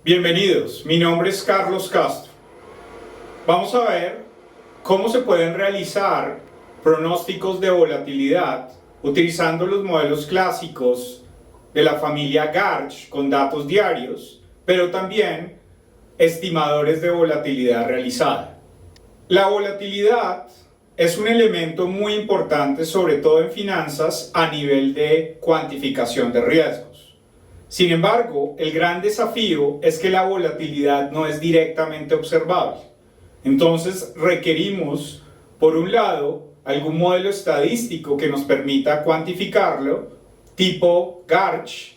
Bienvenidos, mi nombre es Carlos Castro. Vamos a ver cómo se pueden realizar pronósticos de volatilidad utilizando los modelos clásicos de la familia Garch con datos diarios, pero también estimadores de volatilidad realizada. La volatilidad es un elemento muy importante, sobre todo en finanzas, a nivel de cuantificación de riesgos. Sin embargo, el gran desafío es que la volatilidad no es directamente observable. Entonces requerimos, por un lado, algún modelo estadístico que nos permita cuantificarlo, tipo Garch,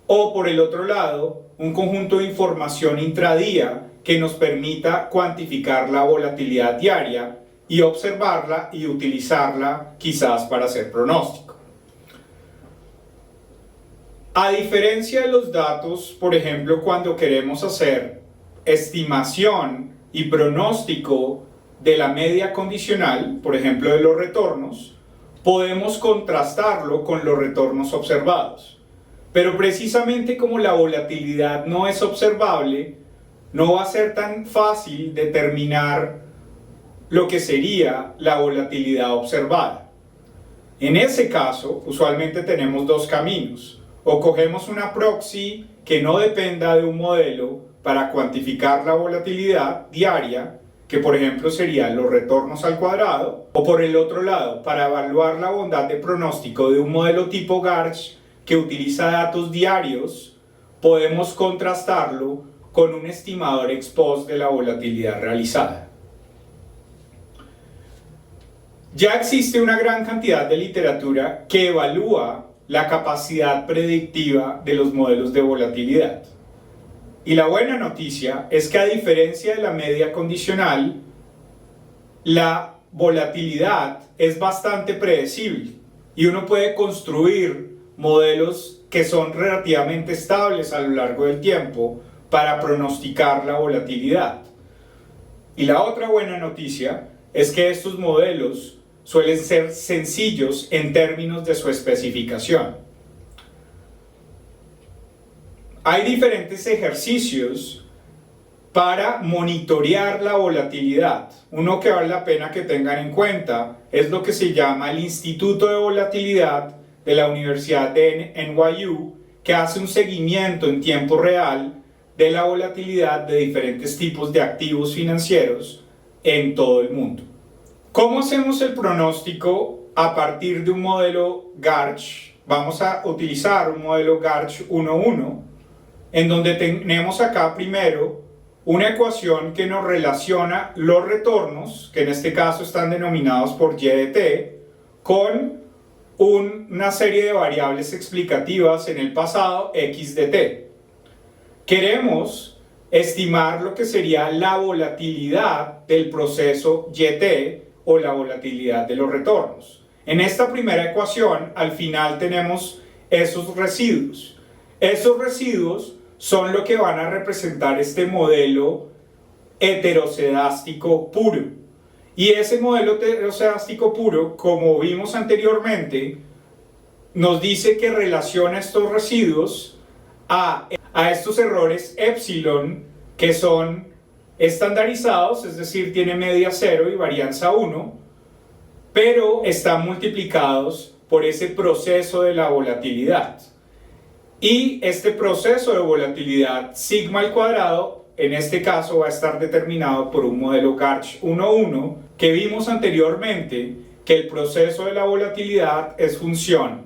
o por el otro lado, un conjunto de información intradía que nos permita cuantificar la volatilidad diaria y observarla y utilizarla quizás para hacer pronóstico. A diferencia de los datos, por ejemplo, cuando queremos hacer estimación y pronóstico de la media condicional, por ejemplo de los retornos, podemos contrastarlo con los retornos observados. Pero precisamente como la volatilidad no es observable, no va a ser tan fácil determinar lo que sería la volatilidad observada. En ese caso, usualmente tenemos dos caminos. O cogemos una proxy que no dependa de un modelo para cuantificar la volatilidad diaria, que por ejemplo serían los retornos al cuadrado, o por el otro lado, para evaluar la bondad de pronóstico de un modelo tipo Garch que utiliza datos diarios, podemos contrastarlo con un estimador ex post de la volatilidad realizada. Ya existe una gran cantidad de literatura que evalúa la capacidad predictiva de los modelos de volatilidad. Y la buena noticia es que, a diferencia de la media condicional, la volatilidad es bastante predecible y uno puede construir modelos que son relativamente estables a lo largo del tiempo para pronosticar la volatilidad. Y la otra buena noticia es que estos modelos suelen ser sencillos en términos de su especificación. Hay diferentes ejercicios para monitorear la volatilidad. Uno que vale la pena que tengan en cuenta es lo que se llama el Instituto de Volatilidad de la Universidad de NYU, que hace un seguimiento en tiempo real de la volatilidad de diferentes tipos de activos financieros en todo el mundo. ¿Cómo hacemos el pronóstico a partir de un modelo Garch? Vamos a utilizar un modelo Garch 1.1, en donde tenemos acá primero una ecuación que nos relaciona los retornos, que en este caso están denominados por Y de t, con una serie de variables explicativas en el pasado, X de t. Queremos estimar lo que sería la volatilidad del proceso YT, o la volatilidad de los retornos. En esta primera ecuación, al final tenemos esos residuos. Esos residuos son lo que van a representar este modelo heterocedástico puro. Y ese modelo heterocedástico puro, como vimos anteriormente, nos dice que relaciona estos residuos a estos errores epsilon, que son estandarizados, es decir, tiene media 0 y varianza 1, pero están multiplicados por ese proceso de la volatilidad. Y este proceso de volatilidad, sigma al cuadrado, en este caso va a estar determinado por un modelo Garch 1.1, que vimos anteriormente que el proceso de la volatilidad es función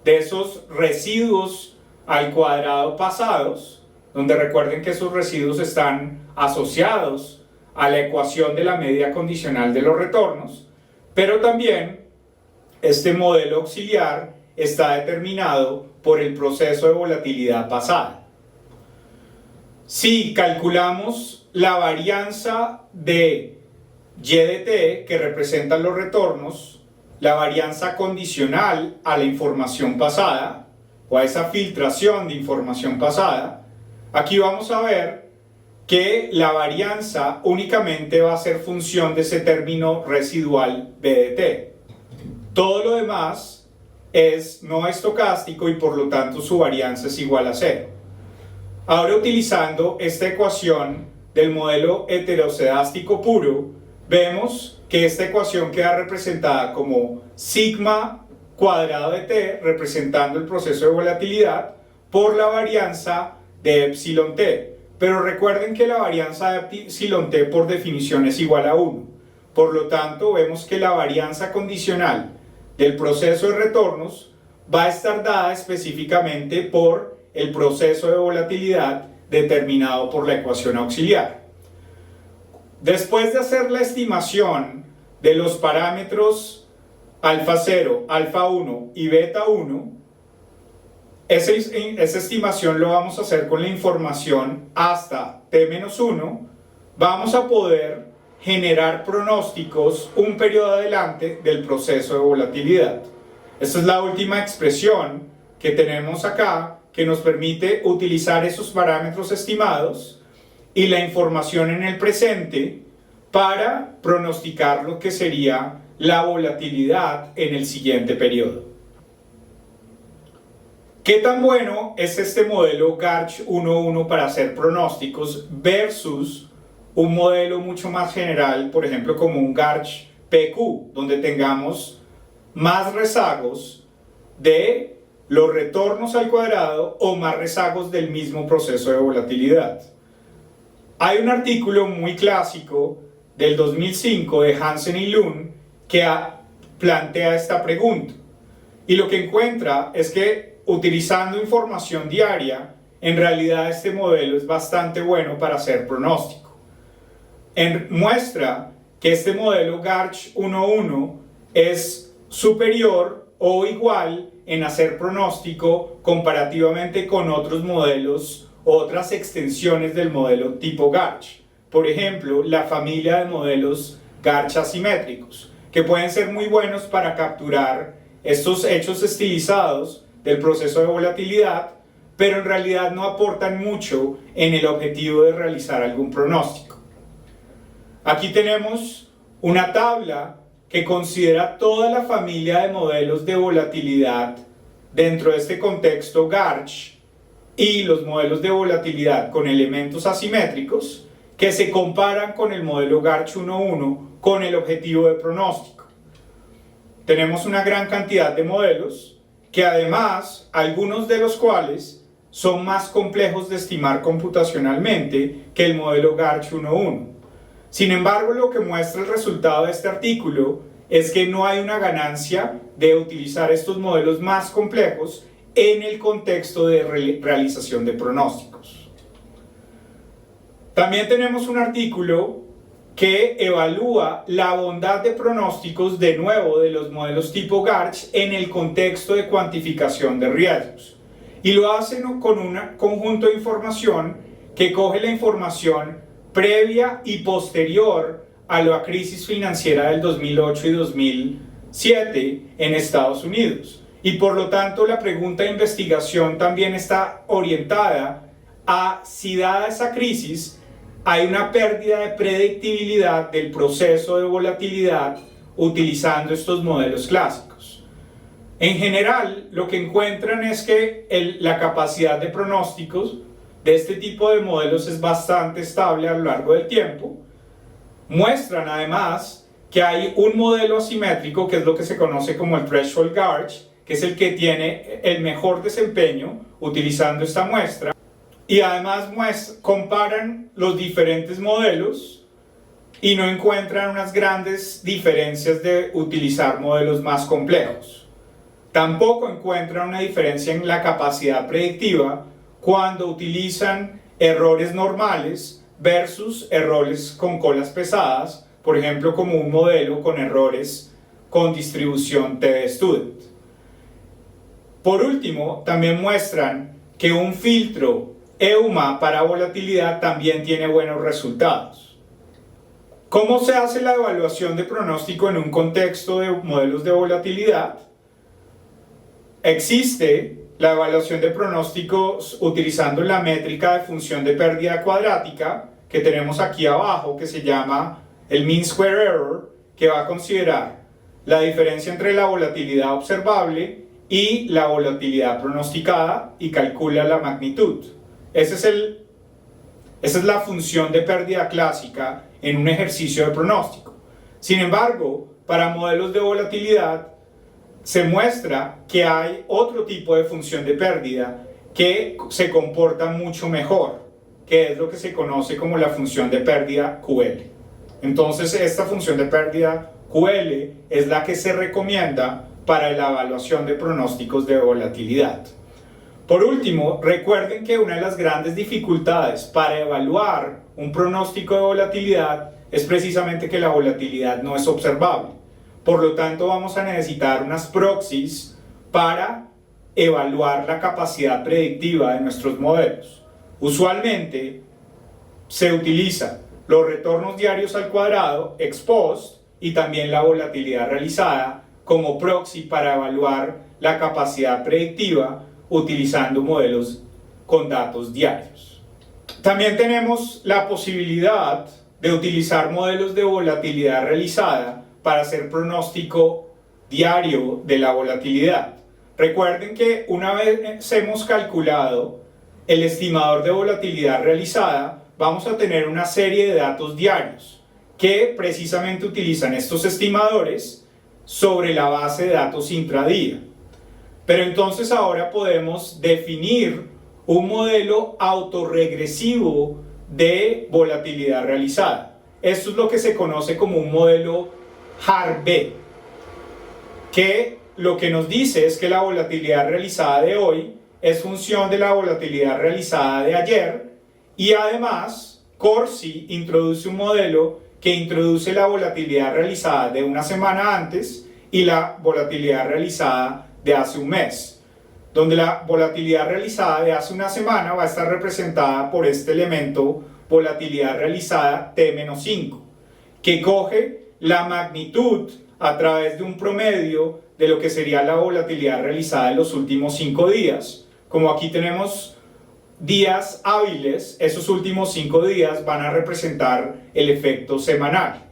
de esos residuos al cuadrado pasados, donde recuerden que esos residuos están asociados a la ecuación de la media condicional de los retornos, pero también este modelo auxiliar está determinado por el proceso de volatilidad pasada. Si calculamos la varianza de Y de t, que representan los retornos, la varianza condicional a la información pasada, o a esa filtración de información pasada, aquí vamos a ver que la varianza únicamente va a ser función de ese término residual B de t. Todo lo demás no estocástico y por lo tanto su varianza es igual a 0. Ahora, utilizando esta ecuación del modelo heterocedástico puro, vemos que esta ecuación queda representada como sigma cuadrado de t, representando el proceso de volatilidad, por la varianza de epsilon t. Pero recuerden que la varianza de epsilon t por definición es igual a 1. Por lo tanto, vemos que la varianza condicional del proceso de retornos va a estar dada específicamente por el proceso de volatilidad determinado por la ecuación auxiliar. Después de hacer la estimación de los parámetros alfa 0, alfa 1 y beta 1, esa estimación lo vamos a hacer con la información hasta t-1. Vamos a poder generar pronósticos un periodo adelante del proceso de volatilidad. Esta es la última expresión que tenemos acá, que nos permite utilizar esos parámetros estimados y la información en el presente para pronosticar lo que sería la volatilidad en el siguiente periodo. ¿Qué tan bueno es este modelo Garch 1.1 para hacer pronósticos versus un modelo mucho más general, por ejemplo como un Garch PQ, donde tengamos más rezagos de los retornos al cuadrado o más rezagos del mismo proceso de volatilidad? Hay un artículo muy clásico del 2005 de Hansen y Lund que plantea esta pregunta, y lo que encuentra es que utilizando información diaria, en realidad este modelo es bastante bueno para hacer pronóstico. Muestra que este modelo Garch 1.1 es superior o igual en hacer pronóstico comparativamente con otros modelos o otras extensiones del modelo tipo Garch. Por ejemplo, la familia de modelos Garch asimétricos, que pueden ser muy buenos para capturar estos hechos estilizados del proceso de volatilidad, pero en realidad no aportan mucho en el objetivo de realizar algún pronóstico. Aquí tenemos una tabla que considera toda la familia de modelos de volatilidad dentro de este contexto Garch y los modelos de volatilidad con elementos asimétricos que se comparan con el modelo Garch 1.1 con el objetivo de pronóstico. Tenemos una gran cantidad de modelos que además, algunos de los cuales son más complejos de estimar computacionalmente que el modelo Garch 1.1. Sin embargo, lo que muestra el resultado de este artículo es que no hay una ganancia de utilizar estos modelos más complejos en el contexto de realización de pronósticos. También tenemos un artículo que evalúa la bondad de pronósticos de nuevo de los modelos tipo Garch en el contexto de cuantificación de riesgos. Y lo hacen con un conjunto de información que coge la información previa y posterior a la crisis financiera del 2008 y 2007 en Estados Unidos. Y por lo tanto la pregunta de investigación también está orientada a si dada esa crisis hay una pérdida de predictibilidad del proceso de volatilidad utilizando estos modelos clásicos. En general, lo que encuentran es que la capacidad de pronósticos de este tipo de modelos es bastante estable a lo largo del tiempo. Muestran además que hay un modelo asimétrico, que es lo que se conoce como el Threshold Garch, que es el que tiene el mejor desempeño utilizando esta muestra. Y además comparan los diferentes modelos y no encuentran unas grandes diferencias de utilizar modelos más complejos. Tampoco encuentran una diferencia en la capacidad predictiva cuando utilizan errores normales versus errores con colas pesadas, por ejemplo como un modelo con errores con distribución t-de-student. Por último, también muestran que un filtro EUMA para volatilidad también tiene buenos resultados. ¿Cómo se hace la evaluación de pronóstico en un contexto de modelos de volatilidad? Existe la evaluación de pronósticos utilizando la métrica de función de pérdida cuadrática que tenemos aquí abajo, que se llama el Mean Square Error, que va a considerar la diferencia entre la volatilidad observable y la volatilidad pronosticada y calcula la magnitud. Esa es la función de pérdida clásica en un ejercicio de pronóstico. Sin embargo, para modelos de volatilidad se muestra que hay otro tipo de función de pérdida que se comporta mucho mejor, que es lo que se conoce como la función de pérdida QL. Entonces, esta función de pérdida QL es la que se recomienda para la evaluación de pronósticos de volatilidad. Por último, recuerden que una de las grandes dificultades para evaluar un pronóstico de volatilidad es precisamente que la volatilidad no es observable. Por lo tanto, vamos a necesitar unas proxies para evaluar la capacidad predictiva de nuestros modelos. Usualmente se utiliza los retornos diarios al cuadrado, ex post, y también la volatilidad realizada como proxy para evaluar la capacidad predictiva utilizando modelos con datos diarios. También tenemos la posibilidad de utilizar modelos de volatilidad realizada para hacer pronóstico diario de la volatilidad. Recuerden que una vez hemos calculado el estimador de volatilidad realizada, vamos a tener una serie de datos diarios que precisamente utilizan estos estimadores sobre la base de datos intradía. Pero entonces ahora podemos definir un modelo autorregresivo de volatilidad realizada. Esto es lo que se conoce como un modelo HAR-B, que lo que nos dice es que la volatilidad realizada de hoy es función de la volatilidad realizada de ayer, y además Corsi introduce un modelo que introduce la volatilidad realizada de una semana antes y la volatilidad realizada de hace un mes, donde la volatilidad realizada de hace una semana va a estar representada por este elemento volatilidad realizada T-5, que coge la magnitud a través de un promedio de lo que sería la volatilidad realizada en los últimos 5 días. Como aquí tenemos días hábiles, esos últimos 5 días van a representar el efecto semanal.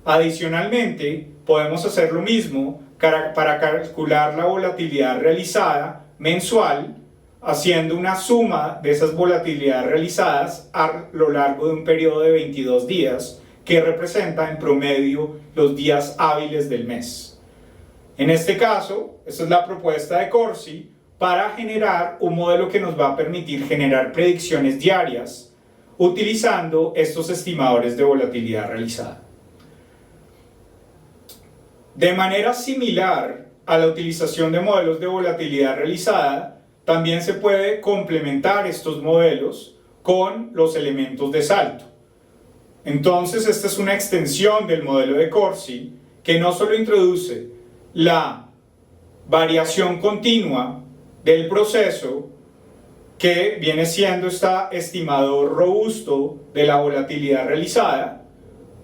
Adicionalmente, podemos hacer lo mismo para calcular la volatilidad realizada mensual, haciendo una suma de esas volatilidades realizadas a lo largo de un periodo de 22 días, que representa en promedio los días hábiles del mes. En este caso, esta es la propuesta de Corsi para generar un modelo que nos va a permitir generar predicciones diarias utilizando estos estimadores de volatilidad realizada. De manera similar a la utilización de modelos de volatilidad realizada, también se puede complementar estos modelos con los elementos de salto. Entonces, esta es una extensión del modelo de Corsi que no solo introduce la variación continua del proceso, que viene siendo este estimador robusto de la volatilidad realizada,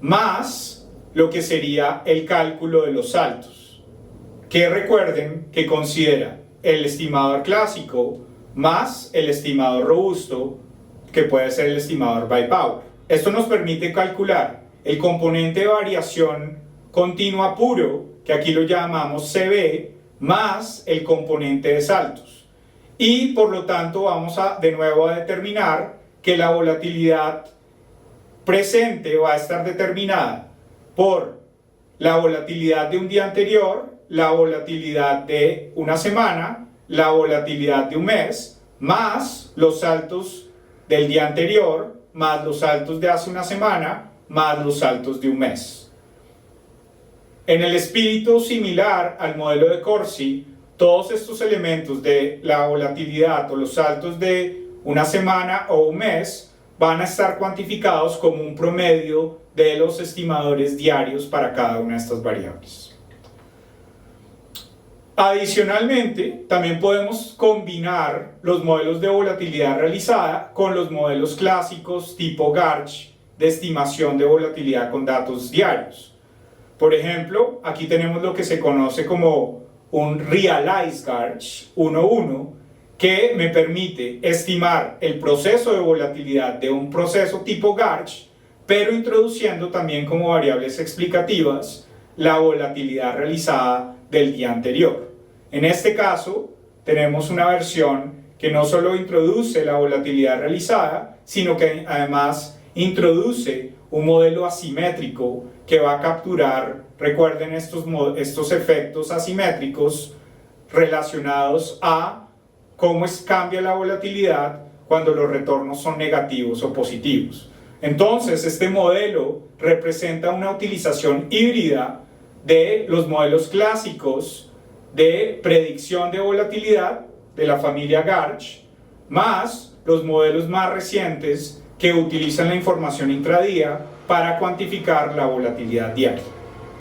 más lo que sería el cálculo de los saltos, que recuerden que considera el estimador clásico más el estimador robusto, que puede ser el estimador Bipower. Esto nos permite calcular el componente de variación continua puro, que aquí lo llamamos CB, más el componente de saltos. Y por lo tanto vamos de nuevo a determinar que la volatilidad presente va a estar determinada por la volatilidad de un día anterior, la volatilidad de una semana, la volatilidad de un mes, más los saltos del día anterior, más los saltos de hace una semana, más los saltos de un mes. En el espíritu similar al modelo de Corsi, todos estos elementos de la volatilidad o los saltos de una semana o un mes van a estar cuantificados como un promedio de los estimadores diarios para cada una de estas variables. Adicionalmente, también podemos combinar los modelos de volatilidad realizada con los modelos clásicos tipo Garch de estimación de volatilidad con datos diarios. Por ejemplo, aquí tenemos lo que se conoce como un Realized Garch 1.1, que me permite estimar el proceso de volatilidad de un proceso tipo Garch, pero introduciendo también como variables explicativas la volatilidad realizada del día anterior. En este caso, tenemos una versión que no solo introduce la volatilidad realizada, sino que además introduce un modelo asimétrico que va a capturar, recuerden estos efectos asimétricos relacionados a cómo cambia la volatilidad cuando los retornos son negativos o positivos. Entonces, este modelo representa una utilización híbrida de los modelos clásicos de predicción de volatilidad de la familia Garch, más los modelos más recientes que utilizan la información intradía para cuantificar la volatilidad diaria.